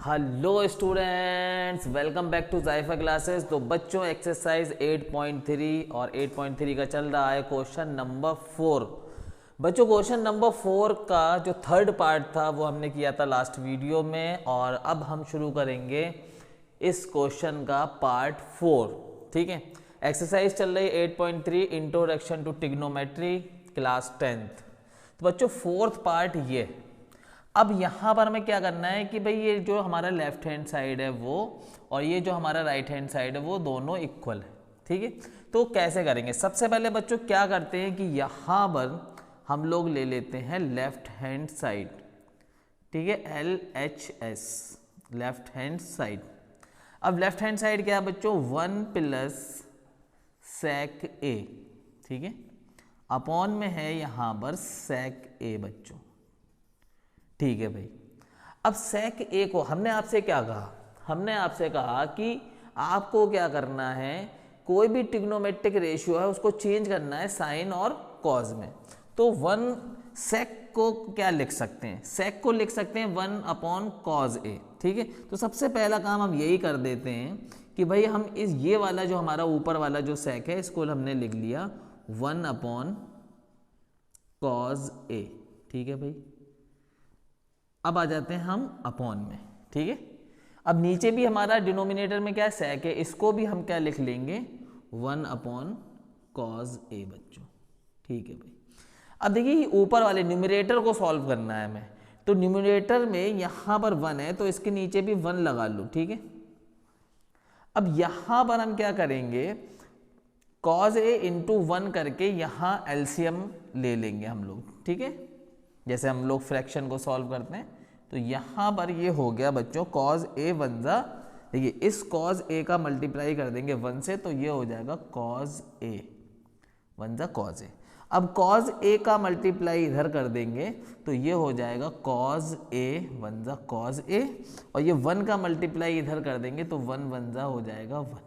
Hello students, welcome back to जायफा classes. तो बच्चों एक्सरसाइज 8.3 और 8.3 का चल रहा है क्वेश्चन नंबर 4। बच्चों क्वेश्चन नंबर 4 का जो थर्ड पार्ट था वो हमने किया था लास्ट वीडियो में, और अब हम शुरू करेंगे इस क्वेश्चन का पार्ट 4। ठीक है, एक्सरसाइज चल रही 8.3 introduction to trigonometry class 10th। तो बच्चों फोर्थ पार्ट ये। अब यहाँ पर हमें क्या करना है कि भाई ये जो हमारा लेफ्ट हैंड साइड है वो और ये जो हमारा राइट हैंड साइड है वो दोनों इक्वल है। ठीक है, तो कैसे करेंगे? सबसे पहले बच्चों क्या करते हैं कि यहाँ पर हम लोग ले लेते हैं लेफ्ट हैंड साइड। ठीक है, LHS लेफ्ट हैंड साइड। अब लेफ्ट हैंड साइड क्या है बच्चों? 1 प्लस sec A। ठीक है, अपॉन में है यहाँ पर sec A बच्चों। ठीक है भाई, अब sec A को हमने आपसे क्या कहा? हमने आपसे कहा कि आपको क्या करना है, कोई भी ट्रिग्नोमेट्रिक रेशियो है उसको चेंज करना है साइन और कॉज में। तो 1 sec को क्या लिख सकते हैं? sec को लिख सकते हैं 1 अपॉन कॉज A। ठीक है, तो सबसे पहला काम हम यही कर देते हैं कि भाई हम इस ये वाला जो हमारा ऊपर वाला जो sec है इसको हमने लिख लिया 1 अपॉन कॉज A। ठीक है भाई, अब आ जाते हैं हम अपॉन में। ठीक है, अब नीचे भी हमारा डिनोमिनेटर में क्या है? sec है, इसको भी हम क्या लिख लेंगे? 1 अपॉन कॉज A बच्चों। ठीक है भाई, अब देखिए ऊपर वाले न्यूमरेटर को सॉल्व करना है हमें। तो न्यूमरेटर में यहाँ पर 1 है तो इसके नीचे भी 1 लगा लो। ठीक है, अब यहाँ पर हम क्या करेंगे? कॉज A इंटू 1 करके यहाँ एलसीएम ले लेंगे हम लोग। ठीक है, जैसे हम लोग फ्रैक्शन को सॉल्व करते हैं। तो यहाँ पर ये हो गया बच्चों कॉज A 1 जा, देखिए इस कॉज A का मल्टीप्लाई कर देंगे 1 से तो ये हो जाएगा कॉज A 1 जा कॉज A। अब कॉज A का मल्टीप्लाई इधर कर देंगे तो ये हो जाएगा कॉज A 1 जा कॉज A, और ये 1 का मल्टीप्लाई इधर कर देंगे तो 1 1 जा हो जाएगा 1।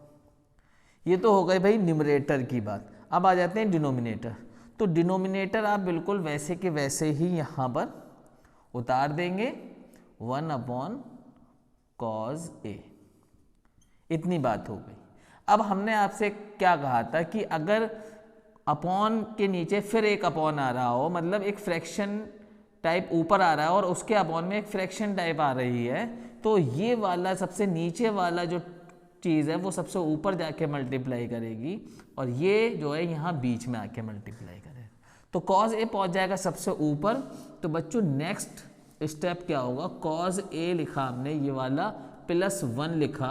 ये तो हो गई भाई न्यूमरेटर की बात। अब आ जाते हैं डिनोमिनेटर। तो डिनोमिनेटर आप बिल्कुल वैसे के वैसे ही यहाँ पर उतार देंगे 1 अपॉन कॉज A। इतनी बात हो गई। अब हमने आपसे क्या कहा था कि अगर अपॉन के नीचे फिर एक अपॉन आ रहा हो, मतलब एक फ्रैक्शन टाइप ऊपर आ रहा है और उसके अपॉन में एक फ्रैक्शन टाइप आ रही है, तो ये वाला सबसे नीचे वाला जो चीज़ है वो सबसे ऊपर जाके मल्टीप्लाई करेगी और ये जो है यहाँ बीच में आके मल्टीप्लाई करेगा। तो कॉज A पहुँच जाएगा सबसे ऊपर। तो बच्चों नेक्स्ट स्टेप क्या होगा? कॉज A लिखा हमने ये वाला प्लस 1 लिखा।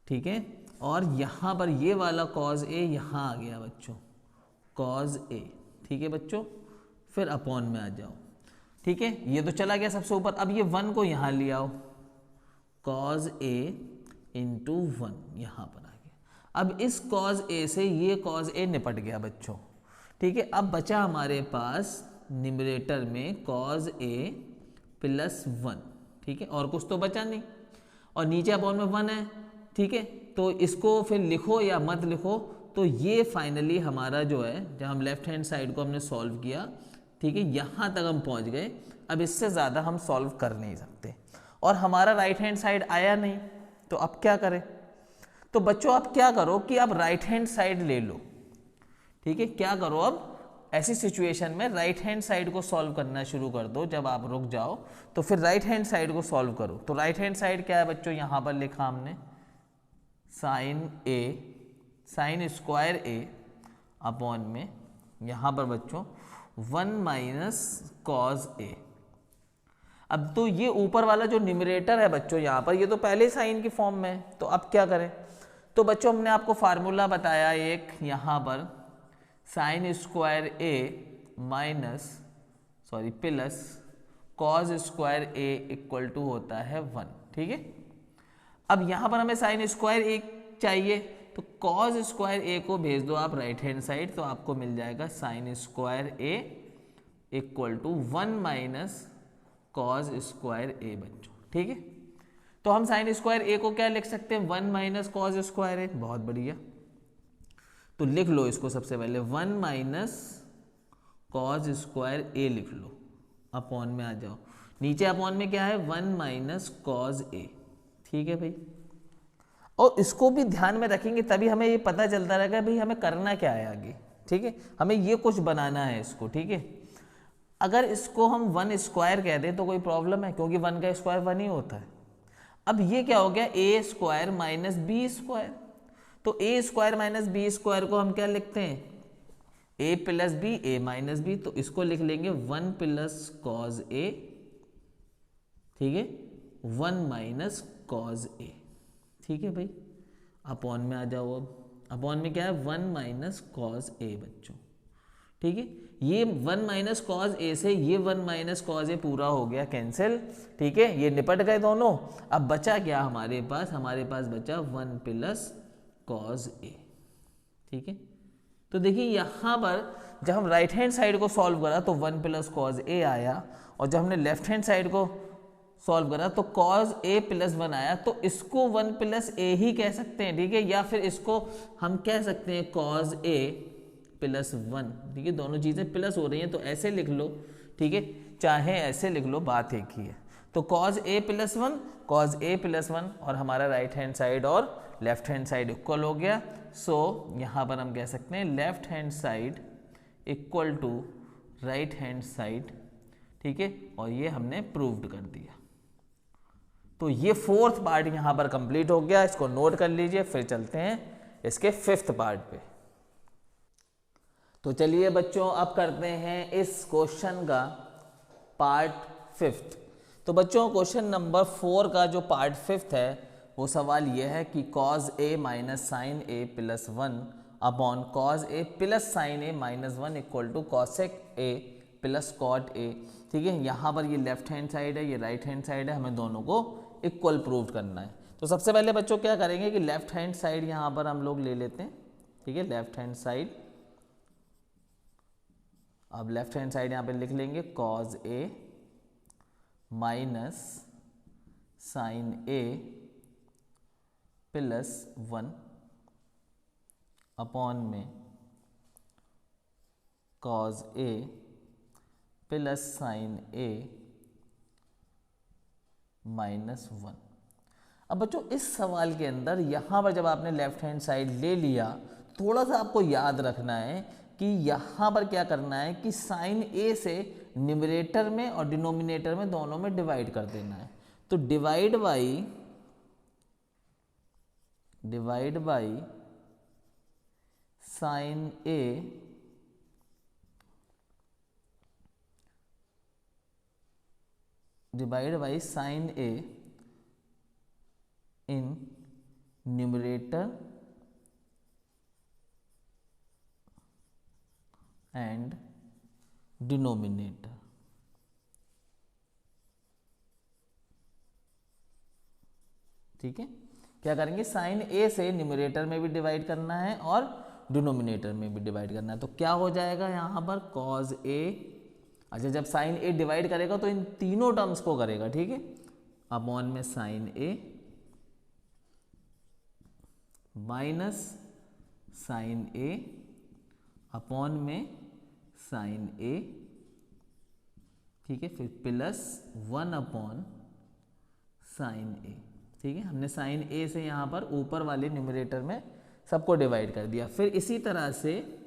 ठीक है, और यहाँ पर ये वाला कॉज A यहाँ आ गया बच्चों कॉज A। ठीक है बच्चों, फिर अपॉन में आ जाओ। ठीक है, ये तो चला गया सबसे ऊपर। अब ये 1 को यहाँ ले आओ, कॉज A इंटू 1 यहाँ पर आ गया। अब इस कॉज A से ये कॉज A निपट गया बच्चों। ठीक है, अब बचा हमारे पास न्यूमरेटर में कॉज A प्लस 1। ठीक है, और कुछ तो बचा नहीं, और नीचे अपॉन में 1 है। ठीक है, तो इसको फिर लिखो या मत लिखो, तो ये फाइनली हमारा जो है, जब हम लेफ्ट हैंड साइड को हमने सॉल्व किया, ठीक है, यहाँ तक हम पहुँच गए। अब इससे ज़्यादा हम सॉल्व कर नहीं सकते, और हमारा राइट हैंड साइड आया नहीं, तो अब क्या करें? तो बच्चों आप क्या करो कि आप राइट हैंड साइड ले लो। ठीक है, क्या करो? अब ऐसी सिचुएशन में राइट हैंड साइड को सॉल्व करना शुरू कर दो। जब आप रुक जाओ तो फिर राइट हैंड साइड को सॉल्व करो। तो राइट हैंड साइड क्या है बच्चों? यहाँ पर लिखा हमने sine A sine square A upon में यहाँ पर बच्चों 1 माइनस कॉज A। अब तो ये ऊपर वाला जो न्यूमरेटर है बच्चों यहाँ पर, ये तो पहले साइन की फॉर्म में है। तो अब क्या करें? तो बच्चों हमने आपको फार्मूला बताया एक यहाँ पर, sine square A minus plus cos square A equal to होता है 1। ठीक है, अब यहाँ पर हमें साइन स्क्वायर A चाहिए, तो कॉज स्क्वायर A को भेज दो आप राइट हैंड साइड, तो आपको मिल जाएगा sine square A equal to 1 minus cos square A बच्चों। ठीक है, तो हम साइन स्क्वायर A को क्या लिख सकते हैं? 1 माइनस कॉज स्क्वायर A। बहुत बढ़िया, तो लिख लो इसको सबसे पहले 1 माइनस कॉज स्क्वायर A लिख लो, अपॉन में आ जाओ। नीचे अपॉन में क्या है 1 माइनस कॉज ए, ठीक है भाई। और इसको भी ध्यान में रखेंगे तभी हमें ये पता चलता रहेगा भाई हमें करना क्या है आगे, ठीक है, हमें ये कुछ बनाना है इसको, ठीक है। अगर इसको हम 1 स्क्वायर कह दें तो कोई प्रॉब्लम है, क्योंकि 1 का स्क्वायर 1 ही होता है। अब ये क्या हो गया ए स्क्वायर माइनस बी स्क्वायर, तो ए स्क्वायर माइनस बी स्क्वायर को हम क्या लिखते हैं ए प्लस बी ए माइनस बी, तो इसको लिख लेंगे 1 प्लस कॉज ए, ठीक है, 1 माइनस कॉज ए, ठीक है भाई। अपॉन में आ जाओ, अब अपॉन में क्या है 1 माइनस कॉज ए बच्चों, ठीक है। ये 1 माइनस कॉज ए से ये 1 माइनस कॉज ए पूरा हो गया कैंसिल, ठीक है, ये निपट गए दोनों। अब बचा क्या हमारे पास बचा 1 प्लस कॉज ए, ठीक है। तो देखिए यहाँ पर जब हम राइट हैंड साइड को सॉल्व करा तो 1 प्लस कॉज ए आया, और जब हमने लेफ्ट हैंड साइड को सॉल्व करा तो कॉज ए प्लस 1 आया, तो इसको 1 प्लस ए ही कह सकते हैं, ठीक है, या फिर इसको हम कह सकते हैं कॉज ए प्लस 1, ठीक है, दोनों चीज़ें प्लस हो रही हैं तो ऐसे लिख लो, ठीक है, चाहे ऐसे लिख लो, बात एक ही है। तो cos A plus 1, cos A plus 1, और हमारा राइट हैंड साइड और लेफ्ट हैंड साइड इक्वल हो गया। सो यहाँ पर हम कह सकते हैं left hand side equal to right hand side, ठीक है, और ये हमने प्रूव्ड कर दिया। तो ये 4th पार्ट यहाँ पर कंप्लीट हो गया, इसको नोट कर लीजिए। फिर चलते हैं इसके 5th पार्ट पे। तो चलिए बच्चों अब करते हैं इस क्वेश्चन का पार्ट 5th। तो बच्चों क्वेश्चन नंबर 4 का जो पार्ट 5th है वो सवाल ये है कि cos A minus sine A plus 1 upon cos A plus sine A minus 1 equal to cosec A plus cot A, ठीक है। यहाँ पर ये लेफ्ट हैंड साइड है, ये राइट हैंड साइड है, हमें दोनों को इक्वल प्रूव करना है। तो सबसे पहले बच्चों क्या करेंगे कि लेफ्ट हैंड साइड यहाँ पर हम लोग ले लेते हैं, ठीक है, लेफ्ट हैंड साइड। अब लेफ्ट हैंड साइड यहाँ पे लिख लेंगे cause A minus sine A plus 1 upon में cause A plus sine A minus 1। अब बच्चों इस सवाल के अंदर यहाँ पर जब आपने लेफ्ट हैंड साइड ले लिया, थोड़ा सा आपको याद रखना है कि यहाँ पर क्या करना है कि साइन ए से न्यूमरेटर में और डिनोमिनेटर में दोनों में डिवाइड कर देना है। तो divide by sine A in numerator and denominator, ठीक है। क्या करेंगे साइन ए से न्यूमरेटर में भी डिवाइड करना है और डिनोमिनेटर में भी डिवाइड करना है। तो क्या हो जाएगा यहाँ पर कॉज ए, अच्छा जब साइन ए डिवाइड करेगा तो इन तीनों टर्म्स को करेगा, ठीक है, अपॉन में sign A minus sine A upon में साइन ए, ठीक है, फिर प्लस 1 अपॉन साइन ए, ठीक है। हमने साइन ए से यहाँ पर ऊपर वाले न्यूमरेटर में सबको डिवाइड कर दिया। फिर इसी तरह से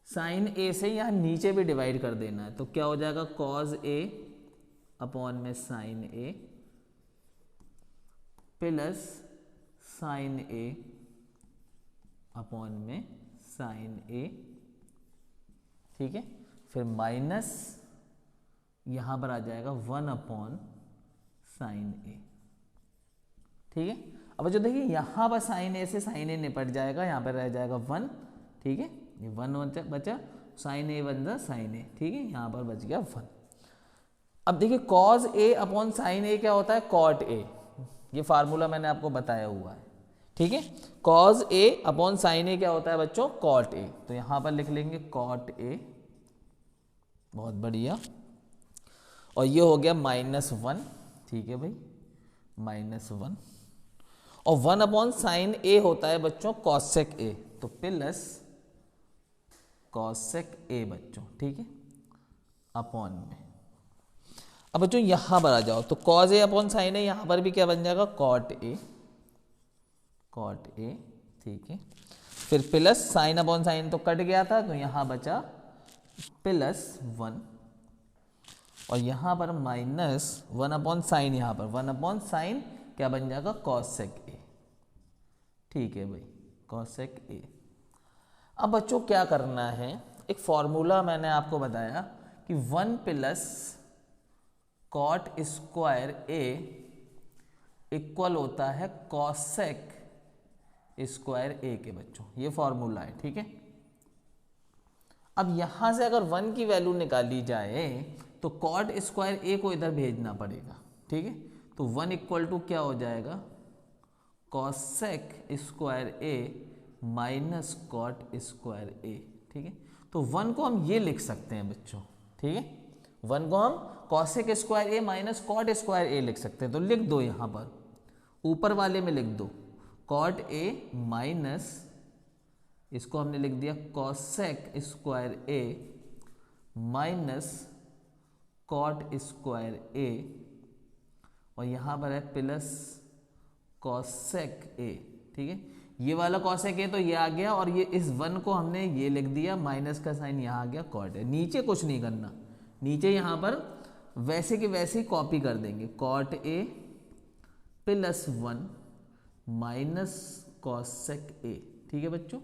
साइन ए से यहाँ नीचे भी डिवाइड कर देना है। तो क्या हो जाएगा कॉज ए अपॉन में sign A plus sine A upon में साइन ए, ठीक है, फिर माइनस यहाँ पर आ जाएगा 1 अपॉन साइन ए, ठीक है। अब जो देखिए यहाँ पर साइन ए से साइन ए निपट जाएगा, यहाँ पर रह जाएगा 1, ठीक है, ये 1 बचा, साइन ए बन जा साइन ए, ठीक है, यहाँ पर बच गया 1। अब देखिए कॉज ए अपॉन साइन ए क्या होता है कॉट ए, ये फार्मूला मैंने आपको बताया हुआ है, ठीक है। कॉज ए अपॉन साइन ए क्या होता है बच्चों कॉट ए, तो यहाँ पर लिख लेंगे कॉट ए, बहुत बढ़िया। और ये हो गया -1, ठीक है भाई, -1, और 1 अपॉन साइन ए होता है बच्चों कॉसेक ए, तो प्लस कॉसेक ए बच्चों, ठीक है, अपॉन में। अब बच्चों यहाँ पर आ जाओ, तो कॉज ए अपॉन साइन ए, यहाँ पर भी क्या बन जाएगा कॉट ए, कॉट ए, ठीक है। फिर प्लस साइन अपॉन साइन तो कट गया था, तो यहाँ बचा +1, और यहाँ पर -1 अपॉन साइन, यहाँ पर 1 अपॉन साइन क्या बन जाएगा कॉसेक ए, ठीक है भाई, कॉसेक ए। अब बच्चों क्या करना है, एक फॉर्मूला मैंने आपको बताया कि 1 प्लस कॉट स्क्वायर ए इक्वल होता है कॉसेक स्क्वायर ए के बच्चों, ये फॉर्मूला है, ठीक है। अब यहां से अगर 1 की वैल्यू निकाली जाए तो कॉट स्क्वायर ए को इधर भेजना पड़ेगा, ठीक है। तो 1 इक्वल टू क्या हो जाएगा कॉसेक स्क्वायर ए माइनस कॉट स्क्वायर ए, ठीक है। तो 1 को हम ये लिख सकते हैं बच्चों, ठीक है, 1 को हम कॉसेक स्क्वायर ए माइनस कॉट स्क्वायर ए लिख सकते हैं। तो लिख दो, यहाँ पर ऊपर वाले में लिख दो कॉट ए माइनस, इसको हमने लिख दिया कॉसेक स्क्वायर ए माइनस कॉट स्क्वायर ए, और यहाँ पर है प्लस कॉसेक ए, ठीक है। ये वाला कॉसेक ए तो ये आ गया, और ये इस 1 को हमने ये लिख दिया, माइनस का साइन यहाँ आ गया कॉट ए। नीचे कुछ नहीं करना, नीचे यहाँ पर वैसे की वैसे ही कॉपी कर देंगे, cot A +1 minus cosec A, ठीक है बच्चों।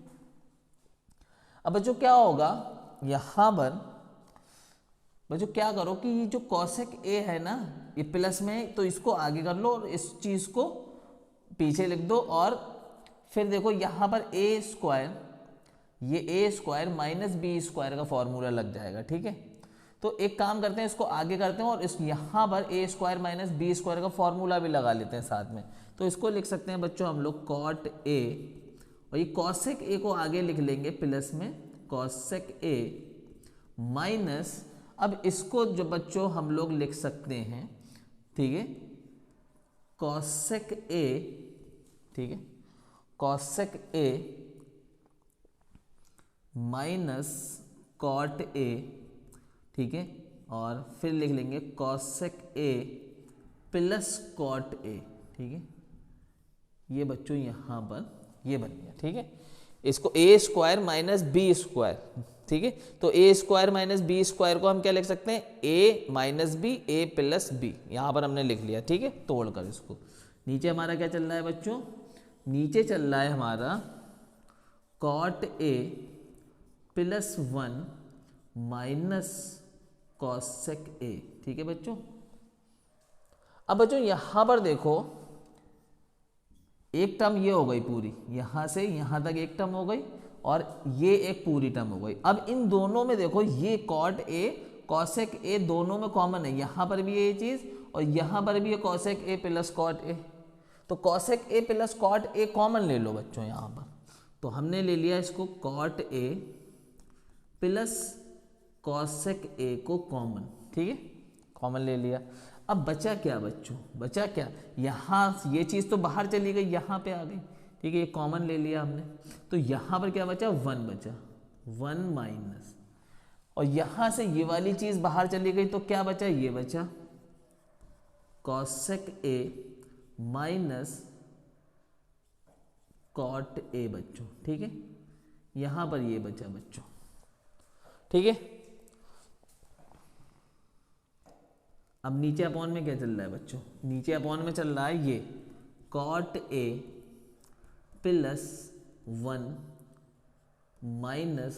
अब बच्चों क्या होगा यहाँ पर, बच्चों क्या करो कि ये जो कॉसेक ए है ना, ये प्लस में, तो इसको आगे कर लो और इस चीज़ को पीछे लिख दो, और फिर देखो यहाँ पर ए स्क्वायर, ये ए स्क्वायर माइनस बी स्क्वायर का फॉर्मूला लग जाएगा, ठीक है। तो एक काम करते हैं, इसको आगे करते हैं और इस यहाँ पर ए स्क्वायर माइनस बी स्क्वायर का फॉर्मूला भी लगा लेते हैं साथ में। तो इसको लिख सकते हैं बच्चों हम लोग कॉट ए, और ये कॉसेक ए को आगे लिख लेंगे प्लस में कॉसेक ए माइनस, अब इसको जो बच्चों हम लोग लिख सकते हैं, ठीक है, कॉसेक ए, ठीक है, cosec A minus cot A, ठीक है, और फिर लिख लेंगे cosec A plus cot A, ठीक है। ये बच्चों यहाँ पर ये बन गया, ठीक है। इसको ए स्क्वायर माइनस बी स्क्वायर, ठीक है। तो ए स्क्वायर माइनस बी स्क्वायर को हम क्या लिख सकते हैं, ए माइनस बी, ए प्लस बी, यहाँ पर हमने लिख लिया, ठीक है। तोड़कर इसको नीचे हमारा क्या चल रहा है बच्चों, नीचे चल रहा है हमारा cot A +1 minus cosec A, ठीक है बच्चों। अब बच्चों यहां पर देखो, एक टर्म ये हो गई पूरी, यहां से यहां तक एक टर्म हो गई, और ये एक पूरी टर्म हो गई। अब इन दोनों में देखो, ये कॉट ए कॉसेक ए दोनों में कॉमन है, यहां पर भी ये चीज और यहां पर भी ये cosec A plus cot A. तो cosec A plus cot A common ले लो बच्चों यहां पर, तो हमने ले लिया इसको cot A plus cosec A को कॉमन, ठीक है, कॉमन ले लिया। अब बचा क्या बच्चों, बचा क्या, यहाँ ये चीज़ तो बाहर चली गई, यहाँ पे आ गई, ठीक है, ये कॉमन ले लिया हमने। तो यहाँ पर क्या बचा, 1 बचा, 1 माइनस, और यहाँ से ये वाली चीज़ बाहर चली गई, तो क्या बचा, ये बचा cosec A minus cot A बच्चों, ठीक है। यहाँ पर ये बचा बच्चों, ठीक है। अब नीचे अपॉन में क्या चल रहा है बच्चों, नीचे अपॉन में चल रहा है ये cot A +1 minus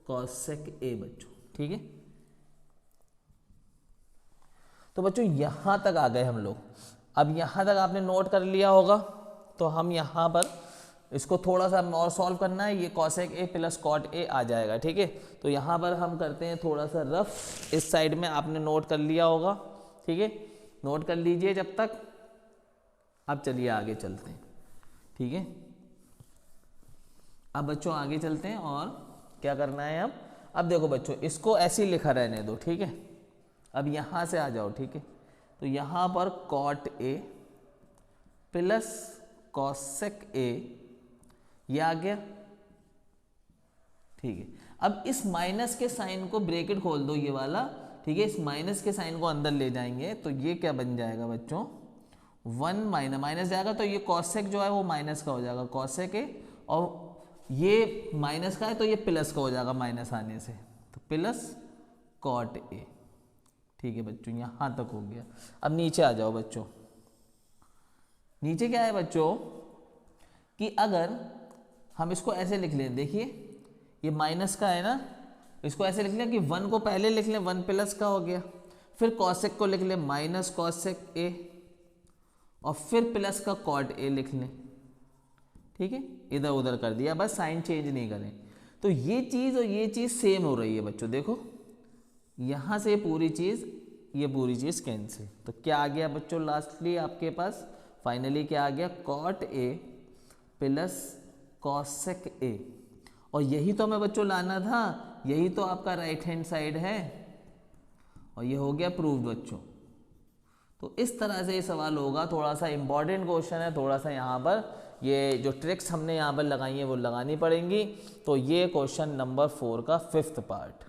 cosec A बच्चों, ठीक है। तो बच्चों यहां तक आ गए हम लोग। अब यहां तक आपने नोट कर लिया होगा, तो हम यहां पर इसको थोड़ा सा और सॉल्व करना है, ये cosec A plus cot A आ जाएगा, ठीक है। तो यहाँ पर हम करते हैं थोड़ा सा रफ, इस साइड में आपने नोट कर लिया होगा, ठीक है, नोट कर लीजिए जब तक। अब चलिए आगे चलते हैं, ठीक है। अब बच्चों आगे चलते हैं, और क्या करना है अब देखो बच्चों, इसको ऐसे ही लिखा रहने दो, ठीक है। अब यहाँ से आ जाओ, ठीक है। तो यहाँ पर cot A plus cosec A, ये आ गया, ठीक है। अब इस माइनस के साइन को ब्रैकेट खोल दो, ये वाला, ठीक है, इस माइनस के साइन को अंदर ले जाएंगे तो ये क्या बन जाएगा बच्चों, 1 माइनस माइनस जाएगा तो ये कॉसेक जो है वो माइनस का हो जाएगा, कॉसेक ए, और ये माइनस का है तो ये प्लस का हो जाएगा माइनस आने से, तो प्लस कॉट ए। ठीक है बच्चों, यहाँ तक हो गया। अब नीचे आ जाओ बच्चों, नीचे क्या है बच्चों कि अगर हम इसको ऐसे लिख लें, देखिए ये माइनस का है ना, इसको ऐसे लिख लें कि 1 को पहले लिख लें, 1 प्लस का हो गया, फिर कॉसेक को लिख लें माइनस कॉसेक ए, और फिर प्लस का कॉट ए लिख लें। ठीक है, इधर उधर कर दिया, बस साइन चेंज नहीं करें। तो ये चीज़ और ये चीज़ सेम हो रही है बच्चों, देखो यहाँ से पूरी चीज़, ये पूरी चीज़ कैंसिल, तो क्या आ गया बच्चों लास्टली आपके पास, फाइनली क्या आ गया, cot A plus cosec A. और यही तो हमें बच्चों लाना था, यही तो आपका राइट हैंड साइड है, और ये हो गया प्रूव्ड बच्चों। तो इस तरह से ये सवाल होगा, थोड़ा सा इंपॉर्टेंट क्वेश्चन है, थोड़ा सा यहाँ पर ये जो ट्रिक्स हमने यहाँ पर लगाई हैं वो लगानी पड़ेंगी। तो ये क्वेश्चन नंबर 4 का 5th पार्ट।